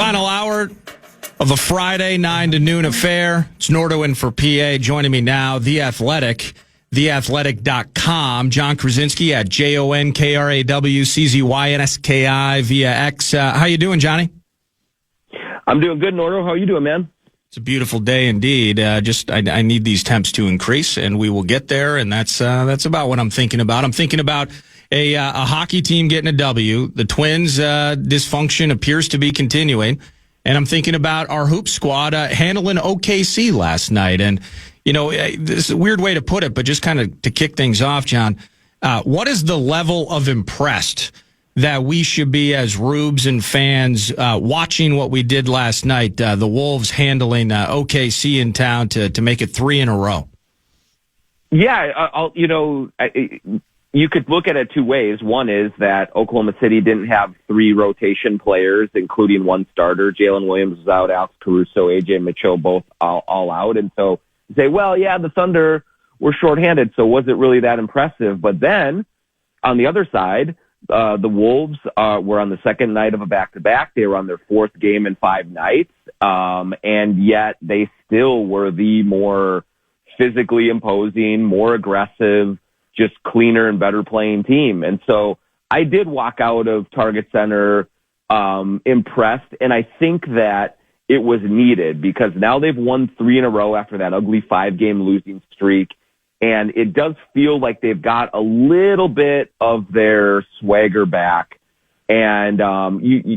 Final hour of a Friday 9 to noon affair. It's Nordo in for PA. Joining me now, The Athletic, theathletic.com. John Krasinski at JONKRAWCZYNSKI via X. How you doing, Johnny? I'm doing good, Nordo. How are you doing, man? It's a beautiful day indeed. I need these temps to increase, and we will get there. And that's about what I'm thinking about. I'm thinking about a hockey team getting a W. The Twins' dysfunction appears to be continuing, and I'm thinking about our hoop squad handling OKC last night. And this is a weird way to put it, but just kind of to kick things off, John. What is the level of impressed that we should be as Rubes and fans watching what we did last night, the Wolves handling OKC in town to make it 3 in a row? Yeah, you could look at it two ways. One is that Oklahoma City didn't have 3 rotation players, including 1 starter. Jalen Williams was out, Alex Caruso, AJ Mitchell, both all out. And so you say, well, yeah, the Thunder were shorthanded, so was it really that impressive? But then on the other side, the Wolves were on the second night of a back-to-back. They were on their 4th game in 5 nights, and yet they still were the more physically imposing, more aggressive, just cleaner and better playing team. And so I did walk out of Target Center impressed, and I think that it was needed because now they've won 3 in a row after that ugly 5-game losing streak. And it does feel like they've got a little bit of their swagger back. And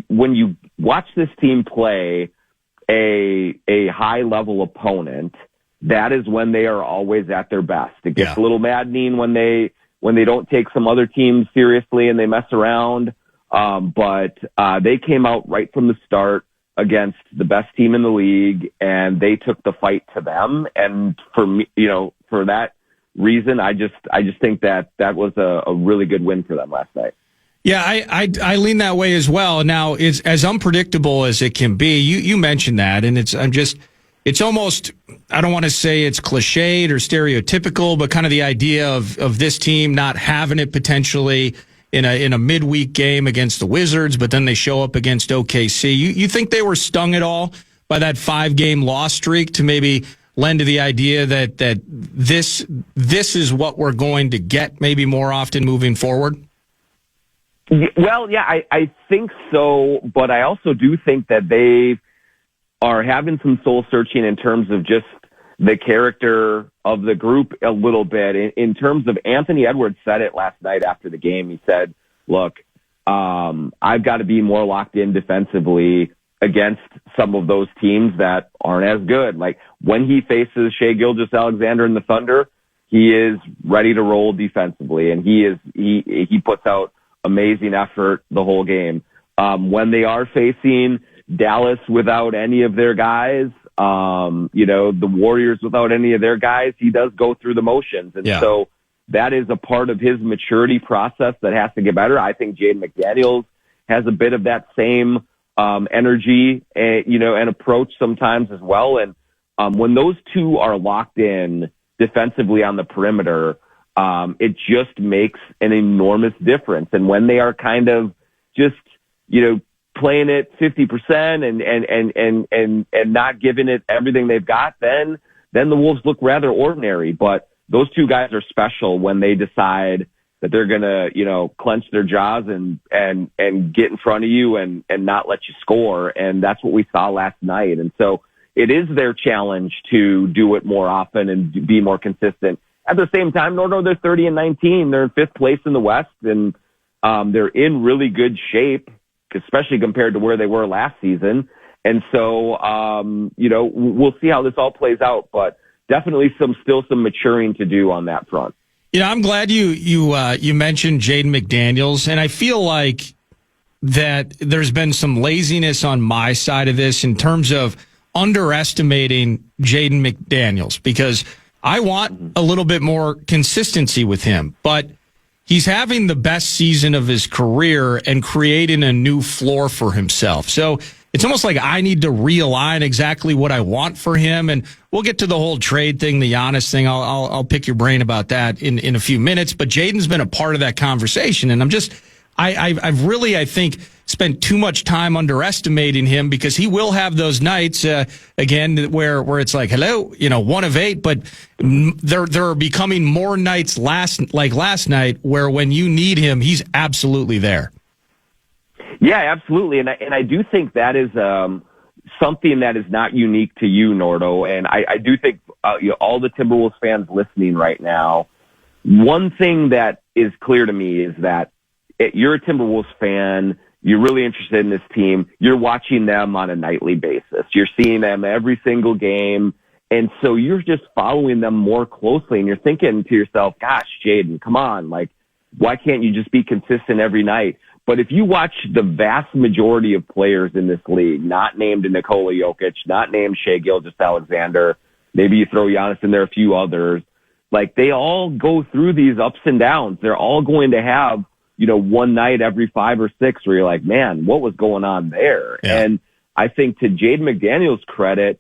when you watch this team play a high-level opponent, that is when they are always at their best. It gets a little maddening when they don't take some other teams seriously and they mess around. But they came out right from the start against the best team in the league, and they took the fight to them. And for me, for that reason, I just think that was a really good win for them last night. Yeah, I lean that way as well. Now, it's as unpredictable as it can be. You mentioned that, and it's almost, I don't want to say it's cliched or stereotypical, but kind of the idea of this team not having it potentially in a midweek game against the Wizards, but then they show up against OKC. You think they were stung at all by that 5-game loss streak to maybe lend to the idea that this is what we're going to get maybe more often moving forward? Well, yeah, I think so, but I also do think that they are having some soul searching in terms of just the character of the group a little bit. In terms of Anthony Edwards said it last night after the game. He said, look, I've got to be more locked in defensively against some of those teams that aren't as good. Like when he faces Shai Gilgeous-Alexander and the Thunder, he is ready to roll defensively, and he puts out amazing effort the whole game. When they are facing Dallas without any of their guys, the Warriors without any of their guys, he does go through the motions. And so that is a part of his maturity process that has to get better. I think Jaden McDaniels has a bit of that same energy, and approach sometimes as well. And when those two are locked in defensively on the perimeter, it just makes an enormous difference. And when they are kind of just, playing it 50% and not giving it everything they've got, then the Wolves look rather ordinary. But those two guys are special when they decide that they're gonna, clench their jaws and get in front of you and not let you score. And that's what we saw last night. And so it is their challenge to do it more often and be more consistent. At the same time, Nordo, they're 30-19. They're in 5th place in the West, and they're in really good shape, especially compared to where they were last season. And so, we'll see how this all plays out, but definitely still some maturing to do on that front. I'm glad you mentioned Jaden McDaniels, and I feel like that there's been some laziness on my side of this in terms of underestimating Jaden McDaniels, because I want a little bit more consistency with him, but he's having the best season of his career and creating a new floor for himself. So it's almost like I need to realign exactly what I want for him. And we'll get to the whole trade thing, the Giannis thing. I'll pick your brain about that in a few minutes. But Jaden's been a part of that conversation. And I've really, I think, spent too much time underestimating him, because he will have those nights, again, where it's like, hello, 1 of 8, but there are becoming more nights last night where when you need him, he's absolutely there. Yeah, absolutely. And I do think that is something that is not unique to you, Nordo. And I do think all the Timberwolves fans listening right now, one thing that is clear to me is that you're a Timberwolves fan. You're really interested in this team. You're watching them on a nightly basis. You're seeing them every single game. And so you're just following them more closely. And you're thinking to yourself, gosh, Jaden, come on. Like, why can't you just be consistent every night? But if you watch the vast majority of players in this league, not named Nikola Jokic, not named Shai Gilgeous-Alexander, maybe you throw Giannis in there, a few others, like they all go through these ups and downs. They're all going to have, one night every 5 or 6 where you're like, man, what was going on there? Yeah. And I think to Jaden McDaniels' credit,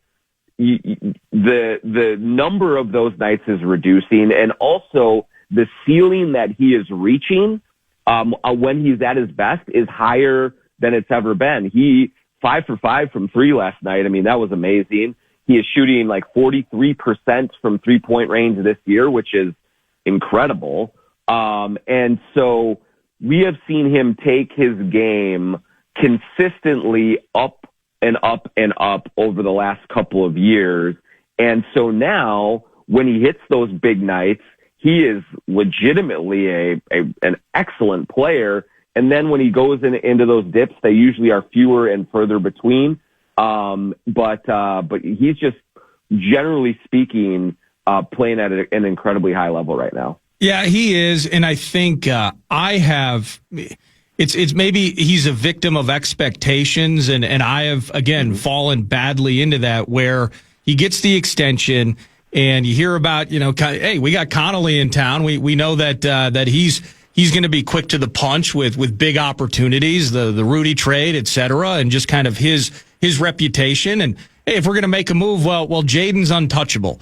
the number of those nights is reducing, and also the ceiling that he is reaching when he's at his best is higher than it's ever been. He 5 for 5 from 3 last night. I mean, that was amazing. He is shooting like 43% from 3-point range this year, which is incredible. And so we have seen him take his game consistently up and up and up over the last couple of years. And so now when he hits those big nights, he is legitimately an excellent player. And then when he goes into those dips, they usually are fewer and further between. But he's just, generally speaking, playing at an incredibly high level right now. Yeah, he is. And I think it's maybe he's a victim of expectations. And I have, again, fallen badly into that, where he gets the extension. And you hear about, hey, we got Connolly in town. We know that he's going to be quick to the punch with big opportunities, the Rudy trade, et cetera, and just kind of his reputation. And hey, if we're going to make a move, well, Jaden's untouchable.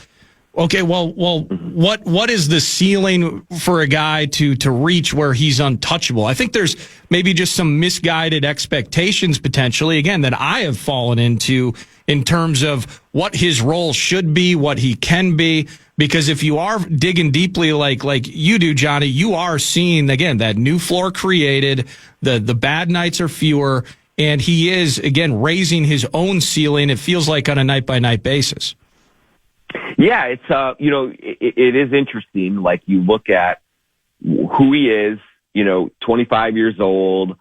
Okay, well, what is the ceiling for a guy to reach where he's untouchable? I think there's maybe just some misguided expectations potentially, again, that I have fallen into in terms of what his role should be, what he can be. Because if you are digging deeply like you do, Johnny, you are seeing, again, that new floor created, the bad nights are fewer, and he is, again, raising his own ceiling, it feels like, on a night-by-night basis. Yeah, it's it is interesting. Like, you look at who he is, 25 years old.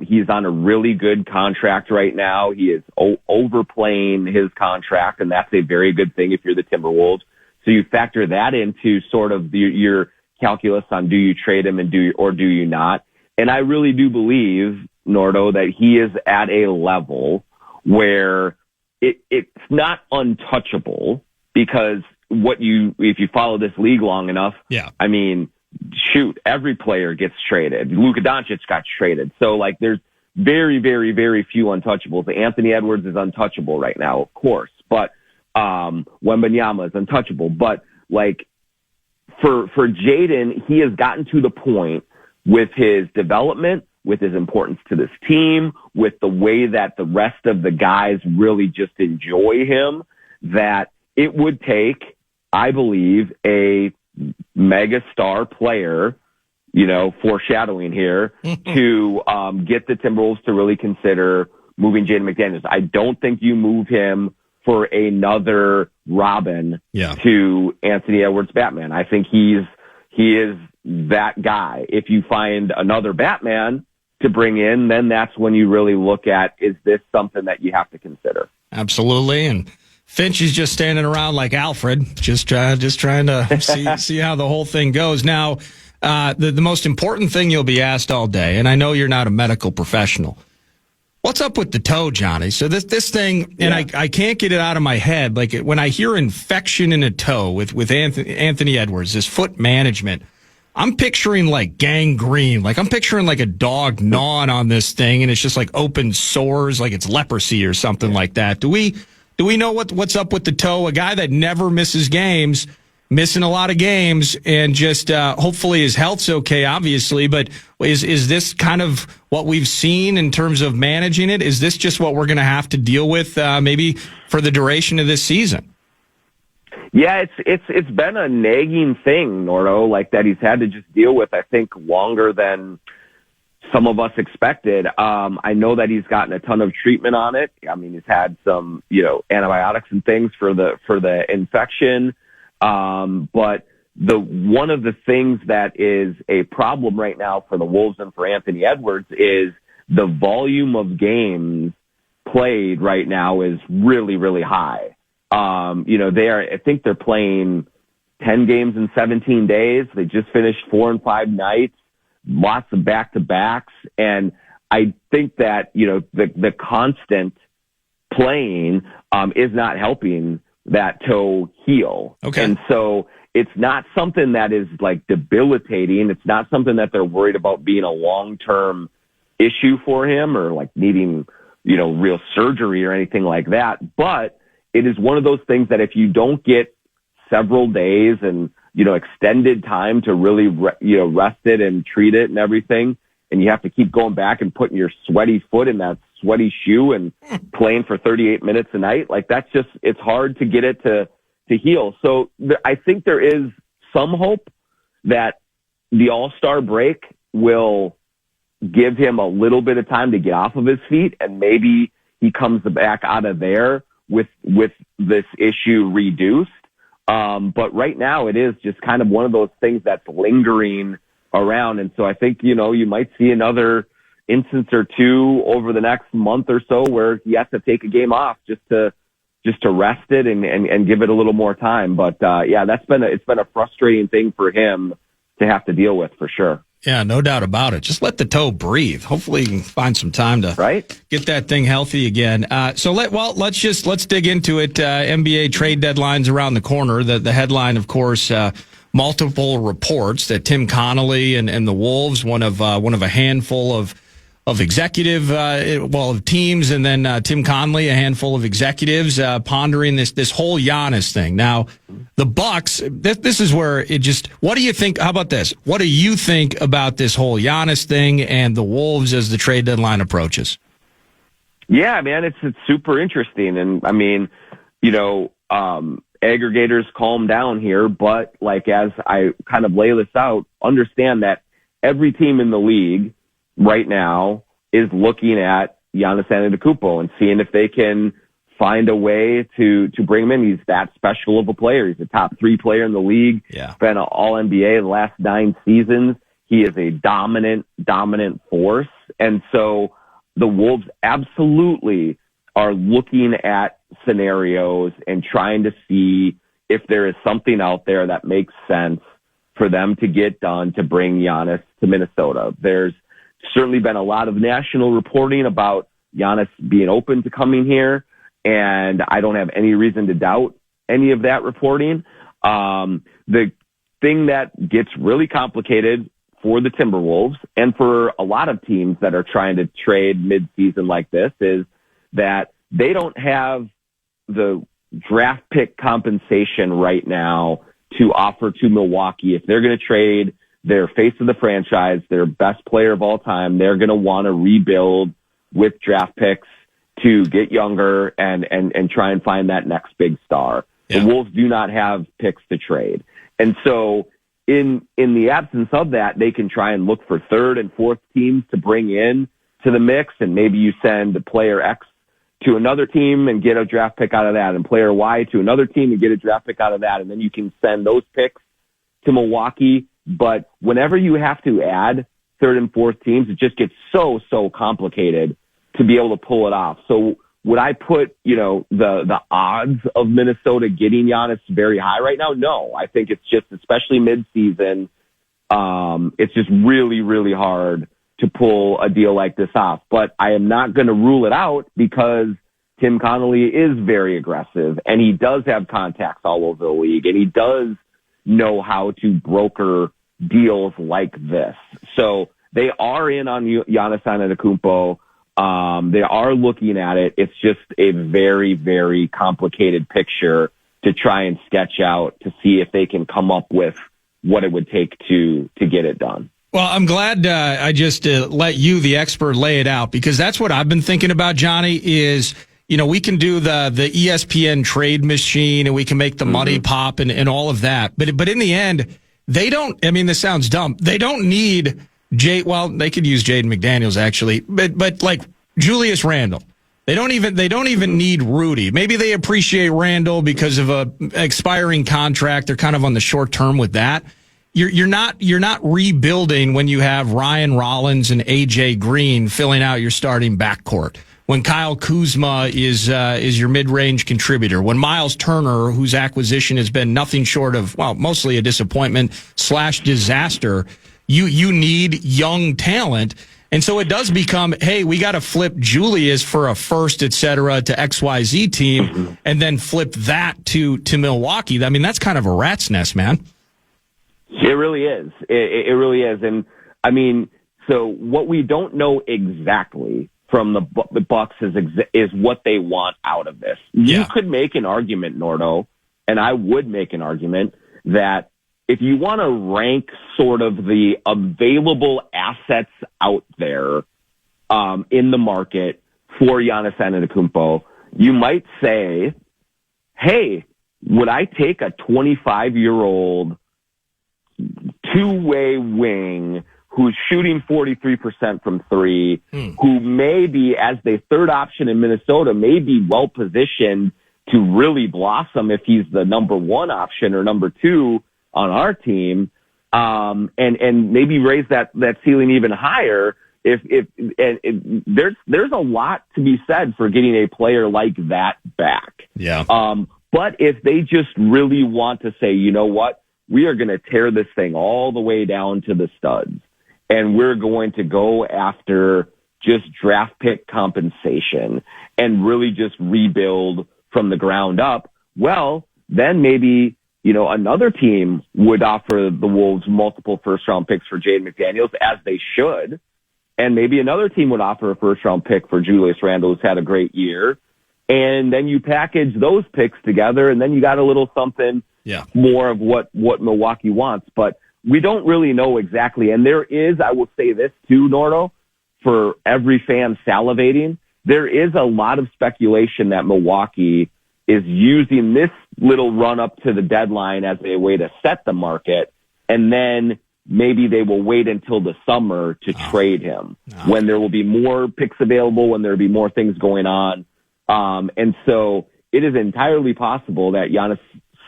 He's on a really good contract right now. He is overplaying his contract, and that's a very good thing if you're the Timberwolves. So you factor that into sort of your calculus on, do you trade him and do you not? And I really do believe, Nordo, that he is at a level where it's not untouchable. Because if you follow this league long enough, yeah, I mean, shoot, every player gets traded. Luka Doncic got traded. So, like, there's very, very, very few untouchables. Anthony Edwards is untouchable right now, of course, but Wembanyama is untouchable. But, like, for Jaden, he has gotten to the point with his development, with his importance to this team, with the way that the rest of the guys really just enjoy him, that it would take, I believe, a mega star player, foreshadowing here, to get the Timberwolves to really consider moving Jaden McDaniels. I don't think you move him for another Robin to Anthony Edwards Batman. I think he is that guy. If you find another Batman to bring in, then that's when you really look at, is this something that you have to consider? Absolutely. And Finch is just standing around like Alfred, just trying to see how the whole thing goes. Now, the most important thing you'll be asked all day, and I know you're not a medical professional, what's up with the toe, Johnny? So this thing, and I can't get it out of my head. Like, when I hear infection in a toe with Anthony Edwards, this foot management, I'm picturing like gangrene. Like, I'm picturing like a dog gnawing on this thing, and it's just like open sores, like it's leprosy or something like that. Do we know what's up with the toe? A guy that never misses games, missing a lot of games, and just hopefully his health's okay, obviously. But is this kind of what we've seen in terms of managing it? Is this just what we're going to have to deal with maybe for the duration of this season? Yeah, it's been a nagging thing, Nordo, like that he's had to just deal with, I think, longer than some of us expected. I know that he's gotten a ton of treatment on it. I mean, he's had some, antibiotics and things for the infection. But one of the things that is a problem right now for the Wolves and for Anthony Edwards is the volume of games played right now is really, really high. I think they're playing 10 games in 17 days. They just finished 4 and 5 nights. Lots of back-to-backs, and I think that, the constant playing is not helping that toe heal. Okay. And so it's not something that is, like, debilitating. It's not something that they're worried about being a long-term issue for him or, like, needing, real surgery or anything like that. But it is one of those things that if you don't get several days and extended time to really, rest it and treat it and everything. And you have to keep going back and putting your sweaty foot in that sweaty shoe and playing for 38 minutes a night. Like it's hard to get it to heal. So I think there is some hope that the All-Star break will give him a little bit of time to get off of his feet, and maybe he comes back out of there with this issue reduced. But right now it is just kind of one of those things that's lingering around. And so I think, you might see another instance or two over the next month or so where he has to take a game off just to rest it and give it a little more time. But, it's been a frustrating thing for him to have to deal with for sure. Yeah, no doubt about it. Just let the toe breathe. Hopefully you can find some time to get that thing healthy again. Let's dig into it. NBA trade deadlines around the corner. The headline, of course, multiple reports that Tim Connolly and the Wolves, one of a handful of executive, of teams, and then Tim Connolly, a handful of executives, pondering this whole Giannis thing. Now, the Bucks, this is where it just, what do you think? How about this? What do you think about this whole Giannis thing and the Wolves as the trade deadline approaches? Yeah, man, it's super interesting. And I mean, aggregators calm down here, but like, as I kind of lay this out, understand that every team in the league right now is looking at Giannis Antetokounmpo and seeing if they can find a way to bring him in. He's that special of a player. He's a top 3 player in the league. Yeah. Been an All-NBA the last 9 seasons. He is a dominant force. And so the Wolves absolutely are looking at scenarios and trying to see if there is something out there that makes sense for them to get done to bring Giannis to Minnesota. There's certainly been a lot of national reporting about Giannis being open to coming here, and I don't have any reason to doubt any of that reporting. The thing that gets really complicated for the Timberwolves and for a lot of teams that are trying to trade mid-season like this is that they don't have the draft pick compensation right now to offer to Milwaukee. If they're going to trade their face of the franchise, their best player of all time, they're going to want to rebuild with draft picks to get younger and try and find that next big star. Yeah. The Wolves do not have picks to trade. And so in the absence of that, they can try and look for third and fourth teams to bring in to the mix. And maybe you send player X to another team and get a draft pick out of that, and player Y to another team and get a draft pick out of that. And then you can send those picks to Milwaukee. But whenever you have to add third and fourth teams, it just gets so complicated to be able to pull it off. So would I put, the odds of Minnesota getting Giannis very high right now? No, I think it's just, especially mid-season, it's just really, really hard to pull a deal like this off. But I am not going to rule it out because Tim Connolly is very aggressive and he does have contacts all over the league and he does know how to broker deals like this. So they are in on Giannis Antetokounmpo. They are looking at it. It's just a very, very complicated picture to try and sketch out to see if they can come up with what it would take to get it done. Well, I'm glad I just let you, the expert, lay it out, because that's what I've been thinking about, Johnny, is, we can do the ESPN trade machine and we can make the money pop and all of that. But in the end, they don't, this sounds dumb. They don't need they could use Jaden McDaniels actually, but like Julius Randle. They don't even need Rudy. Maybe they appreciate Randle because of a expiring contract. They're kind of on the short term with that. You're not rebuilding when you have Ryan Rollins and AJ Green filling out your starting backcourt. When Kyle Kuzma is your mid-range contributor. When Miles Turner, whose acquisition has been nothing short of, mostly a disappointment / disaster, you need young talent. And so it does become, hey, we got to flip Julius for a first, et cetera, to XYZ team, and then flip that to Milwaukee. That's kind of a rat's nest, man. It really is. It really is. And so what we don't know exactly from the Bucks is what they want out of this. Yeah. You could make an argument, Nordo, and I would make an argument that if you want to rank sort of the available assets out there in the market for Giannis Antetokounmpo, you might say, hey, would I take a 25-year-old two-way wing who's shooting 43% from three, who may be, as the third option in Minnesota, may be well-positioned to really blossom if he's the number one option or number two on our team, and maybe raise that ceiling even higher. There's a lot to be said for getting a player like that back. Yeah. But if they just really want to say, you know what, we are going to tear this thing all the way down to the studs, and we're going to go after just draft pick compensation and really just rebuild from the ground up, well, then maybe, another team would offer the Wolves multiple first-round picks for Jaden McDaniels, as they should, and maybe another team would offer a first-round pick for Julius Randle, who's had a great year, and then you package those picks together, and then you got a little something more of what Milwaukee wants. But we don't really know exactly, and there is, I will say this too, Nordo, for every fan salivating, there is a lot of speculation that Milwaukee is using this little run up to the deadline as a way to set the market, and then maybe they will wait until the summer to trade him when there will be more picks available, when there will be more things going on. And so it is entirely possible that Giannis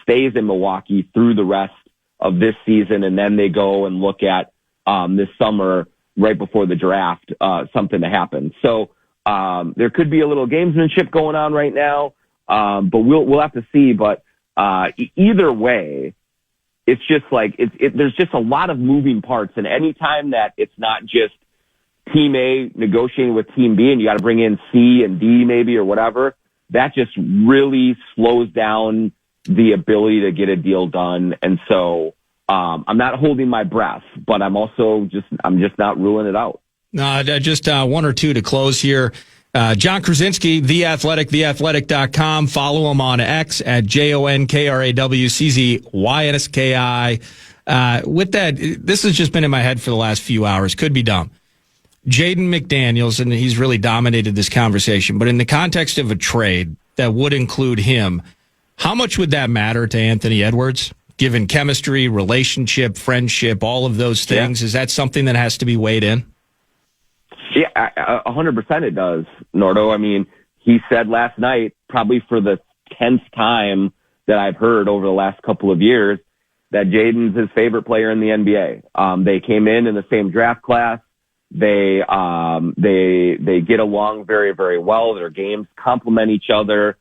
stays in Milwaukee through the rest of this season, and then they go and look at this summer right before the draft, something to happen. So there could be a little gamesmanship going on right now. But we'll have to see. But either way, it's just like there's just a lot of moving parts, and anytime that it's not just Team A negotiating with Team B, and you got to bring in C and D maybe or whatever, that just really slows down the ability to get a deal done. And so I'm not holding my breath, but I'm just not ruling it out. No, just one or two to close here. John Krasinski, The Athletic, theathletic.com. Follow him on X at JONKRAWCZYNSKI. With that, this has just been in my head for the last few hours. Could be dumb. Jaden McDaniels, and he's really dominated this conversation, but in the context of a trade that would include him, how much would that matter to Anthony Edwards? Given chemistry, relationship, friendship, all of those things, Is that something that has to be weighed in? Yeah, 100% it does, Nordo. He said last night, probably for the 10th time that I've heard over the last couple of years, that Jaden's his favorite player in the NBA. They came in the same draft class. They get along very, very well. Their games complement each other.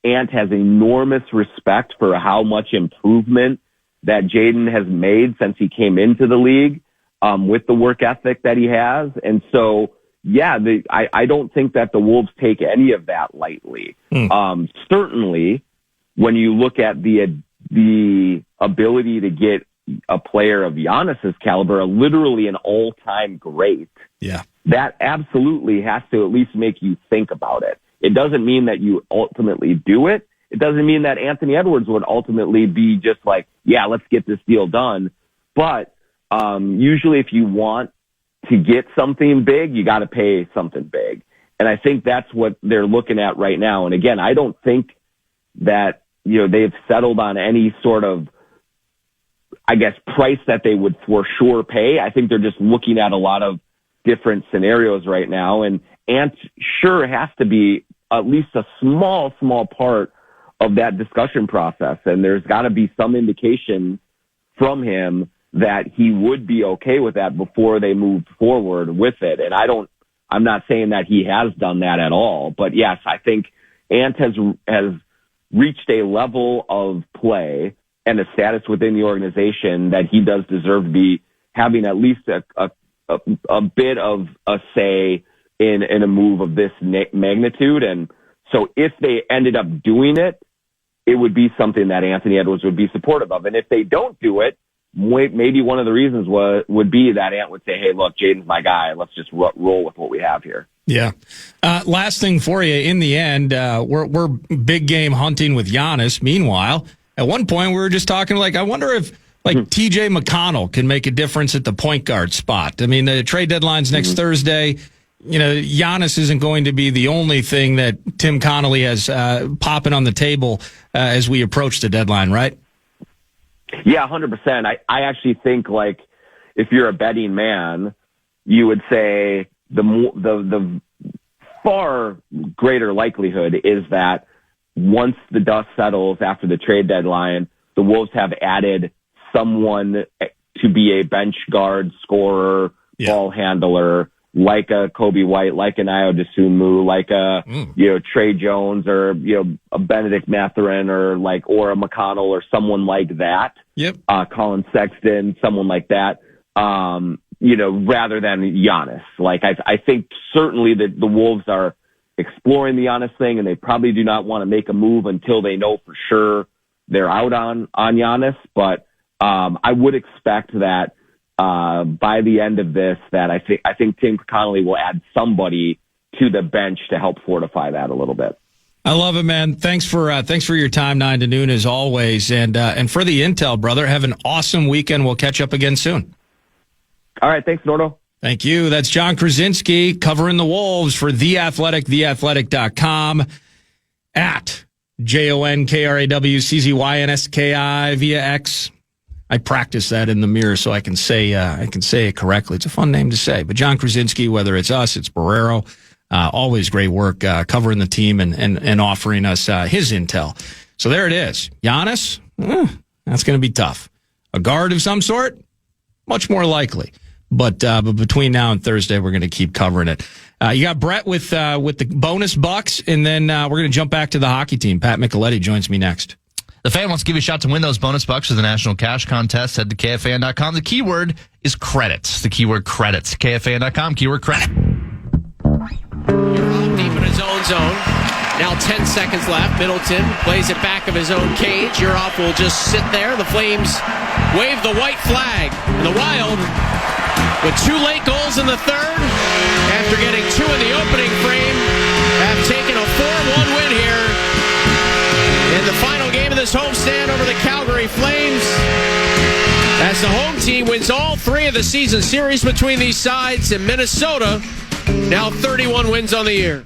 Ant has enormous respect for how much improvement that Jaden has made since he came into the league, with the work ethic that he has. And so, I don't think that the Wolves take any of that lightly. Certainly, when you look at the ability to get a player of Giannis's caliber, literally an all-time great, that absolutely has to at least make you think about it. It doesn't mean that you ultimately do it. It doesn't mean that Anthony Edwards would ultimately be just like, yeah, let's get this deal done. But usually if you want to get something big, you got to pay something big. And I think that's what they're looking at right now. And again, I don't think that, they've settled on any sort of, I guess, price that they would for sure pay. I think they're just looking at a lot of different scenarios right now. And Ant sure has to be at least a small part of that discussion process. And there's got to be some indication from him that he would be okay with that before they moved forward with it. And I'm not saying that he has done that at all, but yes, I think Ant has reached a level of play and a status within the organization that he does deserve to be having at least a bit of a say in a move of this magnitude. And so if they ended up doing it, it would be something that Anthony Edwards would be supportive of. And if they don't do it, maybe one of the reasons would be that Ant would say, hey, look, Jaden's my guy. Let's just roll with what we have here. Yeah. Last thing for you. In the end, we're big game hunting with Giannis. Meanwhile, at one point we were just talking I wonder if TJ McConnell can make a difference at the point guard spot. I mean, the trade deadline's next Thursday. Giannis isn't going to be the only thing that Tim Connolly has popping on the table as we approach the deadline, right? Yeah, 100%. I actually think if you're a betting man, you would say the far greater likelihood is that once the dust settles after the trade deadline, the Wolves have added someone to be a bench guard, scorer, ball handler, like a Kobe White, like an Ayo Dosunmu, like a Trey Jones, or a Benedict Mathurin, or a McConnell, or someone like that. Yep. Colin Sexton, someone like that. Rather than Giannis. I think certainly that the Wolves are exploring the Giannis thing, and they probably do not want to make a move until they know for sure they're out on Giannis. But I would expect that by the end of this, that I think Tim Connolly will add somebody to the bench to help fortify that a little bit. I love it, man. Thanks for your time, 9 to noon as always, and for the intel, brother. Have an awesome weekend. We'll catch up again soon. All right, thanks, Nordo. Thank you. That's John Krasinski covering the Wolves for The Athletic, theathletic.com, at JONKRAWCZYNSKI via X. I practice that in the mirror so I can say it correctly. It's a fun name to say. But John Krasinski, whether it's us, it's Barrero, always great work covering the team and offering us his intel. So there it is. Giannis, that's going to be tough. A guard of some sort, much more likely. But between now and Thursday, we're going to keep covering it. You got Brett with the bonus bucks, and then we're going to jump back to the hockey team. Pat Micheletti joins me next. The fan wants to give you a shot to win those bonus bucks for the National Cash Contest. Head to KFAN.com. The keyword is credits. The keyword credits. KFAN.com, keyword credit. Deep in his own zone. Now 10 seconds left. Middleton plays it back of his own cage. Yuroff will just sit there. The Flames wave the white flag. And the Wild, with 2 late goals in the third, after getting 2 in the opening frame, have taken a 4-1 win here in the final game of this homestand over the Calgary Flames, as the home team wins all 3 of the season series between these sides, and Minnesota now 31 wins on the year.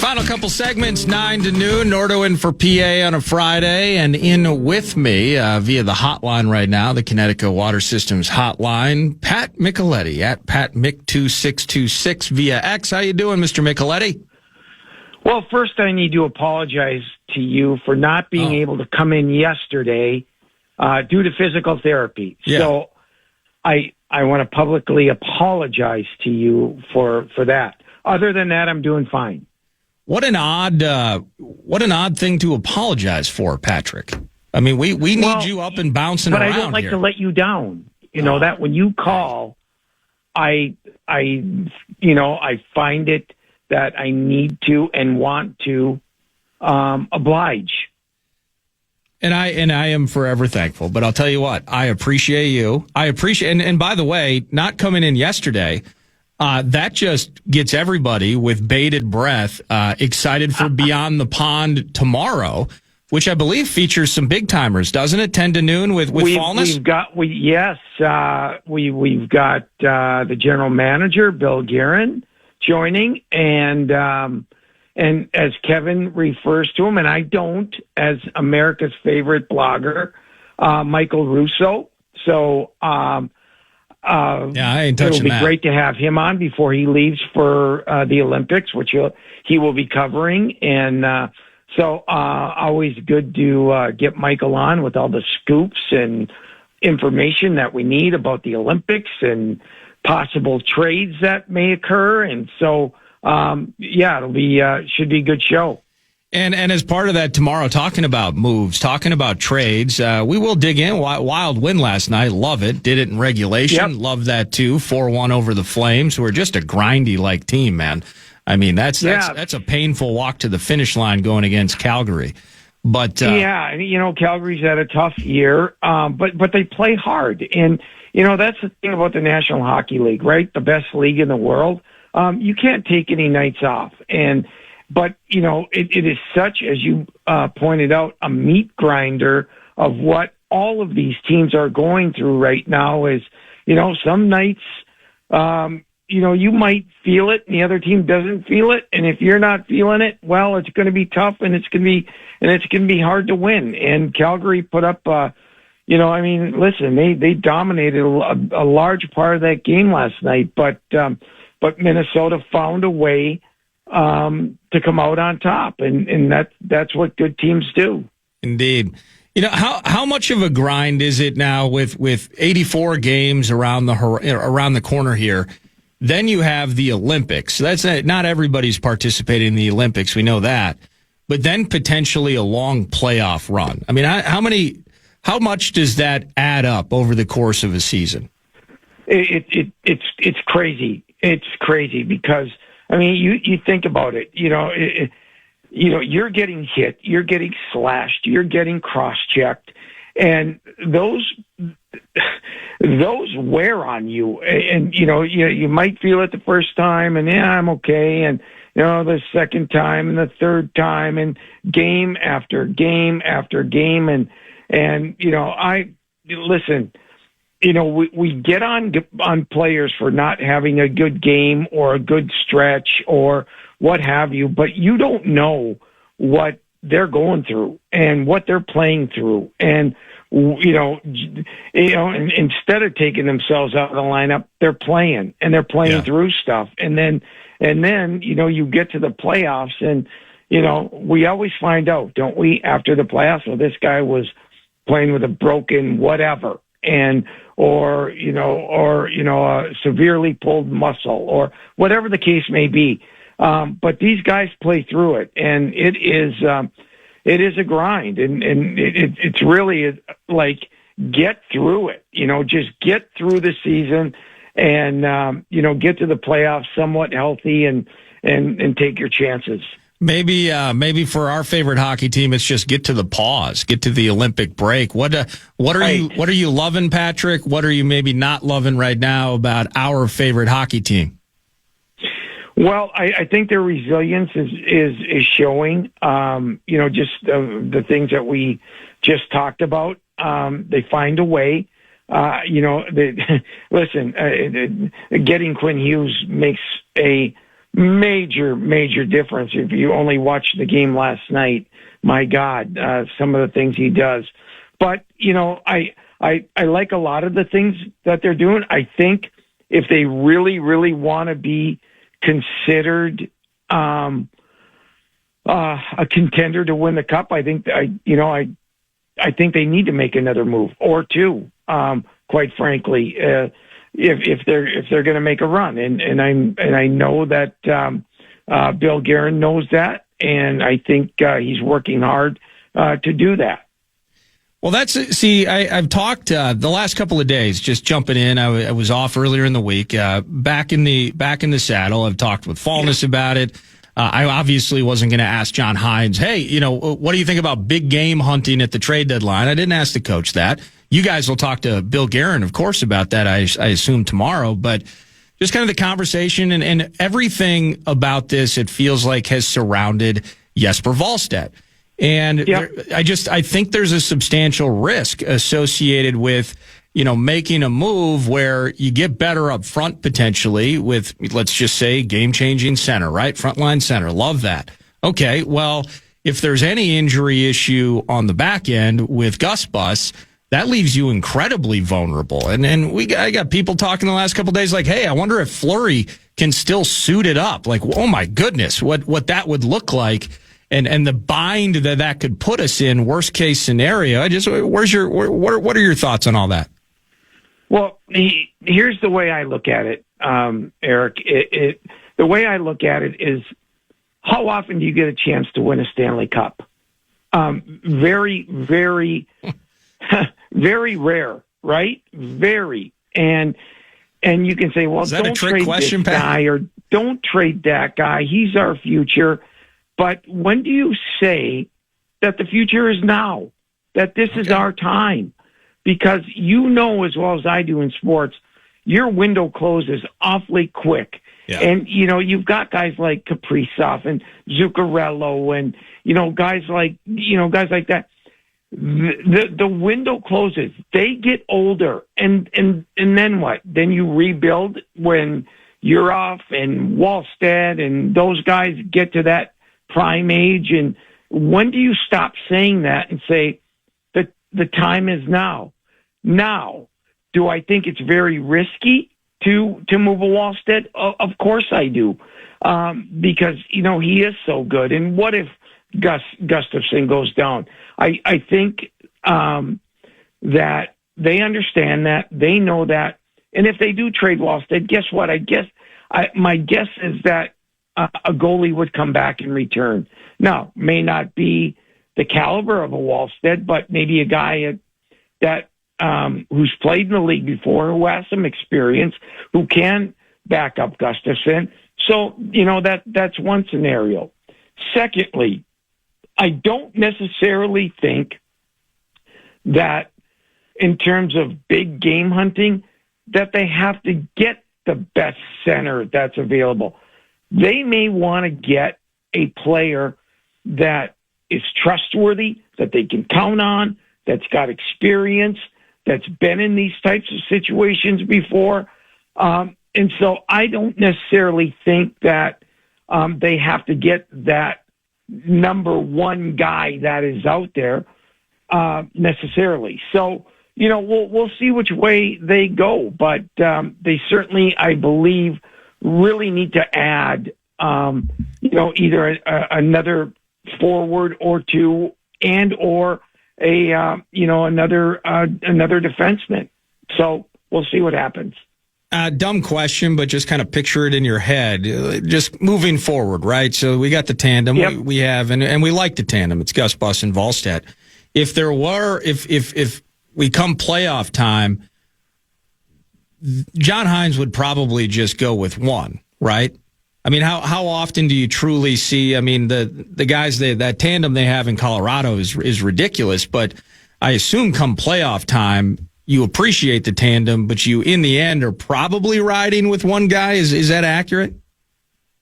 Final couple segments, 9 to noon. Nordo in for PA on a Friday, and in with me via the hotline right now, the Connecticut Water Systems hotline, Pat Micheletti at PatMick2626 via X. How you doing, Mr. Micheletti? Well, first I need to apologize to you for not being able to come in yesterday due to physical therapy. Yeah. So I want to publicly apologize to you for that. Other than that, I'm doing fine. What an odd thing to apologize for, Patrick. I mean, we need you up and bouncing around here. But I don't like to let you down. You know that when you call, I find it that I need to and want to oblige. And I am forever thankful. But I'll tell you what, I appreciate you. And by the way, not coming in yesterday, that just gets everybody with bated breath excited for Beyond the Pond tomorrow, which I believe features some big timers, doesn't it? 10 to noon with Fallness? We've got the general manager, Bill Guerin, joining, and as Kevin refers to him, and I don't, as America's favorite blogger, Michael Russo. So I ain't touching that. It'll be great to have him on before he leaves for the Olympics, which he will be covering, and so always good to get Michael on with all the scoops and information that we need about the Olympics and possible trades that may occur. And so, it'll be should be a good show. And as part of that tomorrow, talking about moves, talking about trades, we will dig in. Wild win last night. Love it. Did it in regulation. Yep. Love that too. 4-1 over the Flames, who are just a grindy team, man. I mean, that's a painful walk to the finish line going against Calgary. But Calgary's had a tough year, but they play hard, and that's the thing about the National Hockey League, right? The best league in the world. You can't take any nights off, but it is such, as you pointed out, a meat grinder of what all of these teams are going through right now. Is some nights. You might feel it and the other team doesn't feel it. And if you're not feeling it, well, it's going to be tough and it's going to be hard to win. And Calgary put up, listen, they dominated a large part of that game last night, but Minnesota found a way, to come out on top. And that's what good teams do. Indeed. How much of a grind is it now with 84 games around the corner here? Then you have the Olympics. That's not everybody's participating in the Olympics. We know that, but then potentially a long playoff run. I mean, how much does that add up over the course of a season? It's crazy. It's crazy because you think about it. You're getting hit, you're getting slashed, you're getting cross-checked, and those wear on you. And you might feel it the first time, and I'm okay, and the second time and the third time, and game after game after game, and I listen. We get on players for not having a good game or a good stretch or what have you, but you don't know what they're going through and what they're playing through. And, and instead of taking themselves out of the lineup, they're playing through stuff. And then, you get to the playoffs and, we always find out, don't we, after the playoffs, well, this guy was playing with a broken whatever. Or a severely pulled muscle or whatever the case may be. But these guys play through it, and it is a grind, and it's really like get through it. Just get through the season, and get to the playoffs somewhat healthy, and take your chances. Maybe for our favorite hockey team, it's just get to the pause, get to the Olympic break. What are you loving, Patrick? What are you maybe not loving right now about our favorite hockey team? Well, I think their resilience is showing. Just the things that we just talked about. They find a way. Getting Quinn Hughes makes a major difference. If you only watched the game last night, my God, some of the things he does. But I like a lot of the things that they're doing. I think if they really want to be considered a contender to win the cup, I think I think they need to make another move or two. Quite frankly. If they're going to make a run, and I know that Bill Guerin knows that, and I think he's working hard to do that. Well, I've talked the last couple of days. Just jumping in, I was off earlier in the week. Back in the saddle. I've talked with Fallness about it. I obviously wasn't going to ask John Hines, hey, what do you think about big game hunting at the trade deadline? I didn't ask the coach that. You guys will talk to Bill Guerin, of course, about that, I assume tomorrow. But just kind of the conversation and everything about this, it feels like has surrounded Jesper Wallstedt. And I think there's a substantial risk associated with, making a move where you get better up front potentially with, let's just say, game-changing center, right? Frontline center. Love that. Okay, well, if there's any injury issue on the back end with Gus Bus, that leaves you incredibly vulnerable. And I got people talking the last couple of days like, hey, I wonder if Fleury can still suit it up. Like, oh my goodness, what that would look like and the bind that could put us in, worst case scenario. What are your thoughts on all that? Well, here's the way I look at it, Eric. The way I look at it is, how often do you get a chance to win a Stanley Cup? Very, very, very rare, right? Very. And you can say, well, don't trade this guy or don't trade that guy. He's our future. But when do you say that the future is now, that this is our time? Because as well as I do in sports, your window closes awfully quick. Yeah. And, you've got guys like Kaprizov and Zuccarello and, guys like that. The window closes. They get older. And then what? Then you rebuild when you're off and Wallstedt and those guys get to that prime age. And when do you stop saying that and say that the time is now? Now, do I think it's very risky to move a Wallstedt? Of course I do, because he is so good. And what if Gustafsson goes down? I think that they understand that, they know that, and if they do trade Wallstedt, guess what? My guess is that a goalie would come back in return. Now, may not be the caliber of a Wallstedt, but maybe a guy that who's played in the league before, who has some experience, who can back up Gustafsson. So, that's one scenario. Secondly, I don't necessarily think that in terms of big game hunting, that they have to get the best center that's available. They may want to get a player that is trustworthy, that they can count on, that's got experience, that's been in these types of situations before. And so I don't necessarily think that they have to get that number one guy that is out there necessarily. So, we'll see which way they go. But they certainly, I believe, really need to add, either another forward or two and or another defenseman. So we'll see what happens. Dumb question, but just kind of picture it in your head. Just moving forward, right? So we got the tandem we have, and we like the tandem. It's Gus Bus and Wallstedt. If we come playoff time, John Hines would probably just go with one, right? I mean, how often do you truly see? I mean, the guys that tandem they have in Colorado is ridiculous, but I assume come playoff time you appreciate the tandem, but you in the end are probably riding with one guy. Is that accurate?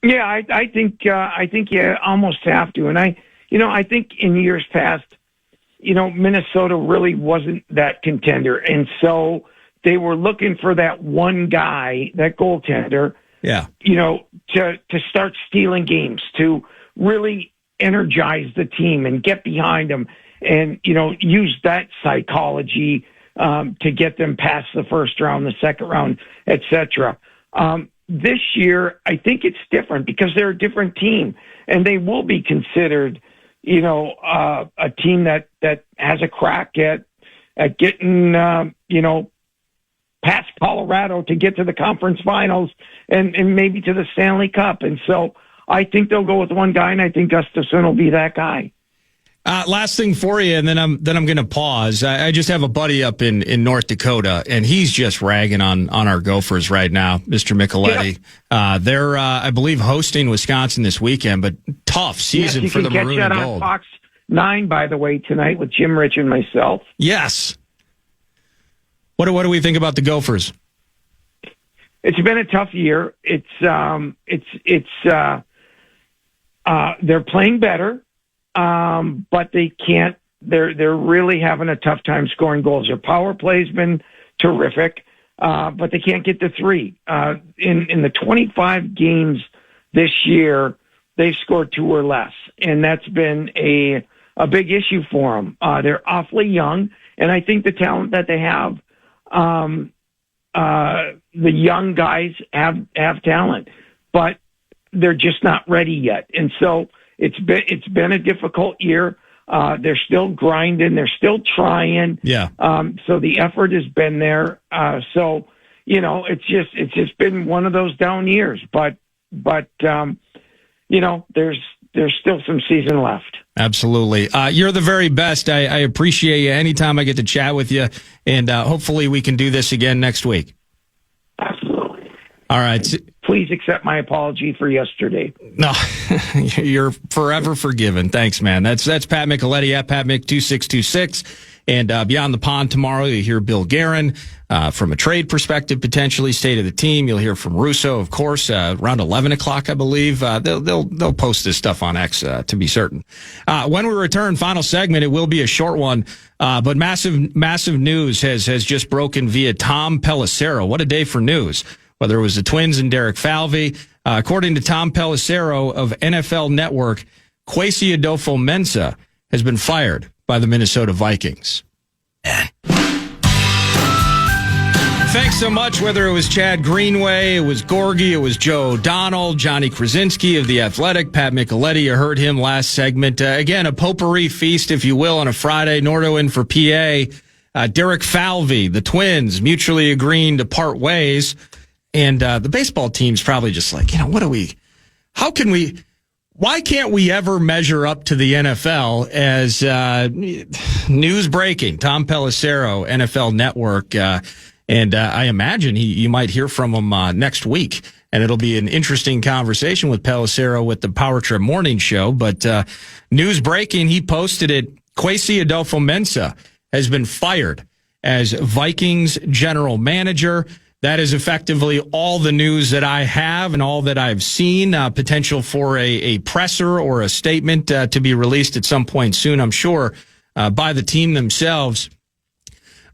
Yeah, I think you almost have to, and I think in years past, Minnesota really wasn't that contender, and so they were looking for that one guy, that goaltender. Yeah. To start stealing games, to really energize the team and get behind them and, use that psychology to get them past the first round, the second round, et cetera. This year, I think it's different because they're a different team and they will be considered, a team that has a crack at getting, past Colorado to get to the conference finals and maybe to the Stanley Cup. And so I think they'll go with one guy, and I think Gustafsson will be that guy. Last thing for you, and then I'm going to pause. I just have a buddy up in North Dakota, and he's just ragging on our Gophers right now, Mr. Micheletti. Yeah. They're, I believe, hosting Wisconsin this weekend, but tough season for the Maroon and Gold. You can catch that on Fox 9, by the way, tonight with Jim Rich and myself. Yes. What do we think about the Gophers? it's been a tough year. They're playing better, but they can't. They're really having a tough time scoring goals. Their power play's been terrific, but they can't get to 3. In the 25 games this year, they've scored 2 or less, and that's been a big issue for them. They're awfully young, and I think the talent that they have, the young guys have talent, but they're just not ready yet. And so it's been a difficult year. They're still grinding. They're still trying. Yeah. So the effort has been there. So, it's just been one of those down years, but there's still some season left. Absolutely. You're the very best. I appreciate you anytime I get to chat with you, and hopefully we can do this again next week. Absolutely. All right. Please accept my apology for yesterday. No, you're forever forgiven. Thanks, man. That's Pat Micheletti at PatMick2626. And Beyond the Pond tomorrow, you'll hear Bill Guerin from a trade perspective, potentially state of the team. You'll hear from Russo, of course, around 11 o'clock, I believe. They'll post this stuff on X to be certain. When we return, final segment, it will be a short one, but massive news has just broken via Tom Pelissero. What a day for news. Whether it was the Twins and Derek Falvey. According to Tom Pelissero of NFL Network, Kwesi Adolfo-Mensah has been fired by the Minnesota Vikings. Thanks so much, whether it was Chad Greenway, it was Gorgie, it was Joe O'Donnell, Johnny Krasinski of The Athletic, Pat Micheletti, you heard him last segment. Again, a potpourri feast, if you will, on a Friday. Nordo in for PA. Derek Falvey, the Twins, mutually agreeing to part ways. And the baseball team's probably just like, why can't we ever measure up to the NFL as news breaking? Tom Pelissero, NFL Network, and I imagine you might hear from him next week, and it'll be an interesting conversation with Pelissero with the Power Trip Morning Show. But news breaking, he posted it, Kwesi Adolfo-Mensah has been fired as Vikings general manager. That is effectively all the news that I have and all that I've seen. Potential for a presser or a statement to be released at some point soon, I'm sure, by the team themselves.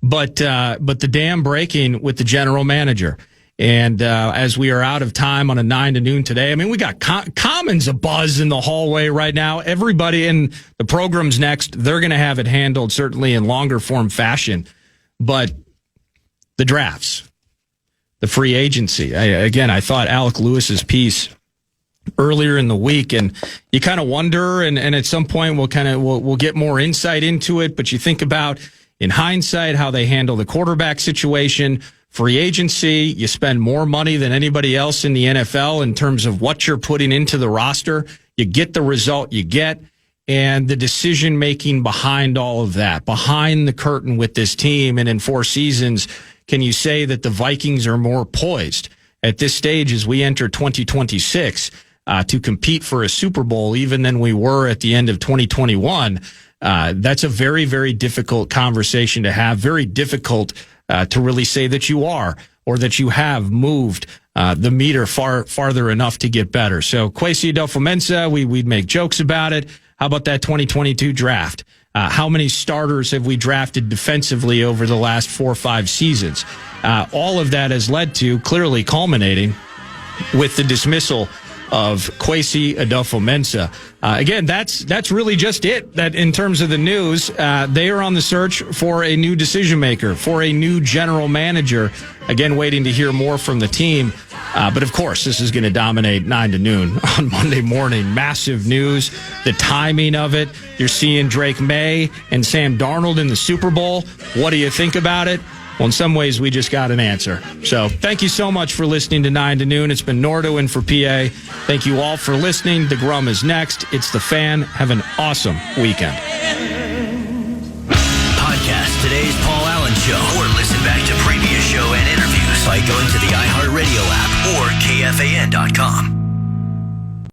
But the dam breaking with the general manager. And as we are out of time on a 9 to noon today, I mean, we got Commons a buzz in the hallway right now. Everybody in the program's next. They're going to have it handled certainly in longer form fashion. But the drafts. The free agency. I thought Alec Lewis's piece earlier in the week, and you kind of wonder, and at some point we'll get more insight into it, but you think about, in hindsight, how they handle the quarterback situation, free agency, you spend more money than anybody else in the NFL in terms of what you're putting into the roster, you get the result you get, and the decision-making behind all of that, behind the curtain with this team, and in 4 seasons, can you say that the Vikings are more poised at this stage as we enter 2026 to compete for a Super Bowl even than we were at the end of 2021? That's a very, very difficult conversation to have, very difficult to really say that you are or that you have moved the meter farther enough to get better. So Kwesi Adolfo-Mensah, we'd make jokes about it. How about that 2022 draft? How many starters have we drafted defensively over the last 4 or 5 seasons? All of that has led to clearly culminating with the dismissal of Kwesi Adolfo-Mensah. Again, that's really just it. That in terms of the news, they are on the search for a new decision maker, for a new general manager. Again, waiting to hear more from the team. But of course, this is going to dominate 9 to noon on Monday morning. Massive news, the timing of it. You're seeing Drake May and Sam Darnold in the Super Bowl. What do you think about it? Well, in some ways, we just got an answer. So thank you so much for listening to 9 to noon. It's been Nordo in for PA. Thank you all for listening. The Grum is next. It's The Fan. Have an awesome weekend. Podcast today's Paul Allen Show, or listen back to previous show and interviews by going to the iHeartRadio app or KFAN.com.